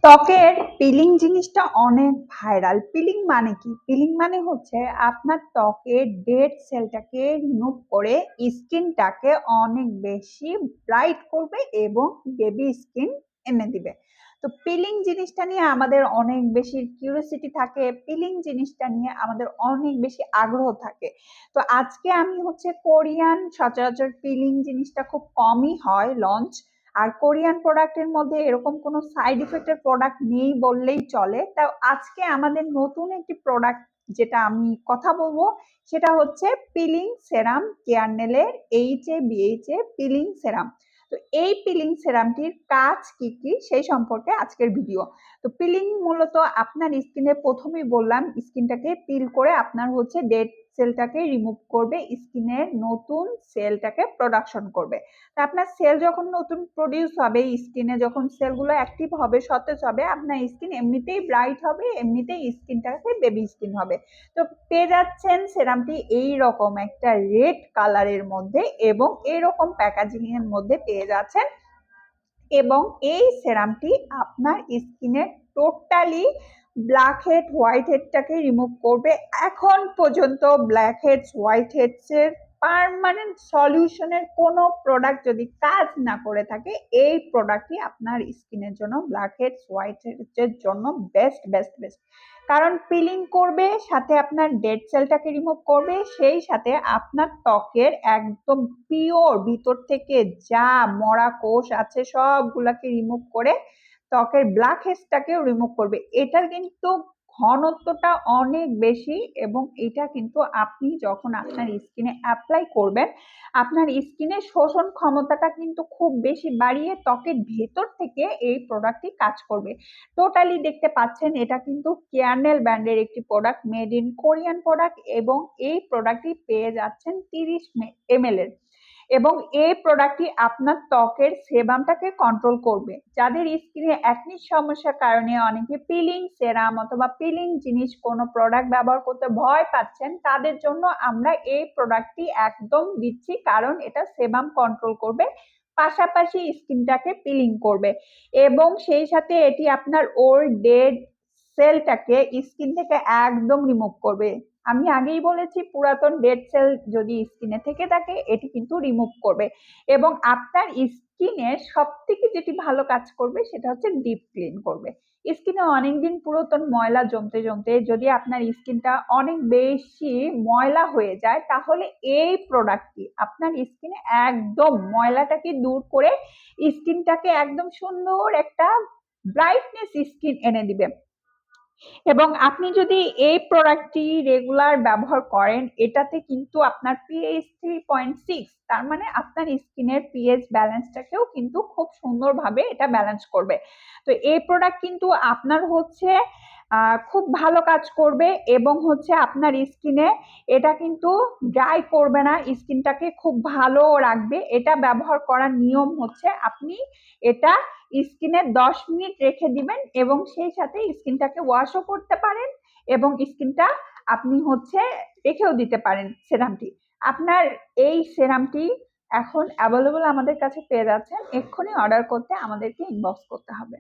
ত্বকের পিলিং জিনিসটা অনেক ভাইরাল। পিলিং মানে কি? পিলিং মানে হচ্ছে আপনার ত্বকের ডেড সেলটাকে রিমুভ করে স্কিনটাকে অনেক বেশি ব্রাইট করবে এবং বেবি স্কিন এনে দিবে। তো পিলিং জিনিসটা নিয়ে আমাদের অনেক বেশি কিউরিওসিটি থাকে, পিলিং জিনিসটা নিয়ে আমাদের অনেক বেশি আগ্রহ থাকে। তো আজকে আমি কোরিয়ান, সচরাচর পিলিং জিনিসটা খুব কমই হয় লঞ্চ। আর কোরিয়ান প্রোডাক্টের মধ্যে এরকম কোনো সাইড ইফেক্টের প্রোডাক্ট নেই বললেই চলে। তাও আজকে আমাদের নতুন একটি প্রোডাক্ট যেটা আমি কথা বলবো সেটা হচ্ছে পিলিং সেরাম কেয়ারনেলের HA/BHA পিলিং সেরাম। তো এই পিলিং সেরামটির কাজ কি কি সেই সম্পর্কে আজকের ভিডিও। তো পিলিং মূলত আপনার স্কিনে, প্রথমেই বললাম, স্কিনটাকে পিল করে আপনার ডেড সেলটাকে রিমুভ করবে, স্কিনের নতুন সেলটাকে প্রোডাকশন করবে। আপনার সেল যখন নতুন প্রডিউস হবে, স্কিনে যখন সেলগুলো অ্যাক্টিভ হবে, সতেজ হবে, আপনার স্কিন এমনিতেই ব্রাইট হবে, এমনিতেই স্কিনটাকে বেবি স্কিন হবে। তো পেয়ে যাচ্ছেন সেরামটি এই রকম একটা রেড কালারের মধ্যে এবং এরকম প্যাকেজিং এর মধ্যে পেয়ে যাচ্ছেন। এবং এই সেরামটি আপনার স্কিনের টোটালি ব্ল্যাক হেড হোয়াইট হেডটাকে রিমুভ করবে। এখন পর্যন্ত ব্ল্যাক হেডস হোয়াইট হেডস এর পার্মানেন্ট সলিউশনের কোনো প্রোডাক্ট যদি কাজ না করে থাকে, এই প্রোডাক্টটি আপনার স্কিনের জন্য, ব্ল্যাক হেডস হোয়াইট হেডস এর জন্য বেস্ট বেস্ট বেস্ট। কারণ পিলিং করবে, সাথে আপনার ডেড সেলটাকে রিমুভ করবে, সেই সাথে আপনার ত্বকের একদম পিওর ভিতর থেকে যা মরা কোষ আছে সবগুলাকে রিমুভ করে ত্বকের ব্ল্যাক হেডসটাকেও রিমুভ করবে। এটার কিন্তু ঘনত্বটা অনেক বেশি এবং এটা কিন্তু আপনি যখন আপনার স্কিনে অ্যাপ্লাই করবেন, আপনার স্কিনের শোষণ ক্ষমতাটা কিন্তু খুব বেশি বাড়িয়ে ত্বকের ভেতর থেকে এই প্রোডাক্টটি কাজ করবে। টোটালি দেখতে পাচ্ছেন এটা কিন্তু কেয়ারনেল ব্র্যান্ডের একটি product, made in Korean product, এবং এই প্রোডাক্টটি পেয়ে যাচ্ছেন 30 ml এর। এবং এই প্রোডাক্টটি আপনার ত্বকের সেবামটাকে কন্ট্রোল করবে। যাদের স্কিনে অ্যাকনির সমস্যার কারণে অনেকে পিলিং সেরাম অথবা পিলিং জিনিস কোনো প্রোডাক্ট ব্যবহার করতে ভয় পাচ্ছেন, তাদের জন্য আমরা এই প্রোডাক্টটি একদম দিচ্ছি, কারণ এটা সেবাম কন্ট্রোল করবে, পাশাপাশি স্কিনটাকে পিলিং করবে এবং সেই সাথে এটি আপনার ওল্ড ডেড সেলটাকে স্কিন থেকে একদম রিমুভ করবে। আমি আগেই বলেছি, পুরাতন ডেড সেল যদি স্কিনে থেকে থাকে এটি কিন্তু রিমুভ করবে এবং আপনার স্কিনের সব থেকে যেটি ভালো কাজ করবে সেটা হচ্ছে ডিপ ক্লিন করবে। স্কিনে অনেকদিন পুরাতন ময়লা জমতে জমতে যদি আপনার স্কিনটা অনেক বেশি ময়লা হয়ে যায়, তাহলে এই প্রোডাক্টটি আপনার স্কিনে একদম ময়লাটাকে দূর করে স্কিনটাকে একদম সুন্দর একটা ব্রাইটনেস স্কিন এনে দিবে। এবং আপনি যদি এই প্রোডাক্টটি রেগুলার ব্যবহার করেন, এটাতে কিন্তু আপনার পিএইচ 3.6, তার মানে আপনার স্কিনের পিএইচ ব্যালেন্সটাকেও কিন্তু খুব সুন্দরভাবে এটা ব্যালেন্স করবে। তো এই প্রোডাক্ট কিন্তু আপনার খুব ভালো কাজ করবে এবং আপনার স্কিনে এটা কিন্তু ড্রাই করবে না, স্কিনটাকে খুব ভালো রাখবে। এটা ব্যবহার করার নিয়ম হচ্ছে, আপনি এটা স্কিনে 10 মিনিট রেখে দিবেন এবং সেই সাথে স্কিনটাকে ওয়াশও করতে পারেন এবং স্কিনটা আপনি রেখেও দিতে পারেন সেরামটি। আপনার এই সেরামটি এখন অ্যাভেলেবল আমাদের কাছে পেয়ে যাচ্ছেন। এক্ষুনি অর্ডার করতে আমাদেরকে ইনবক্স করতে হবে।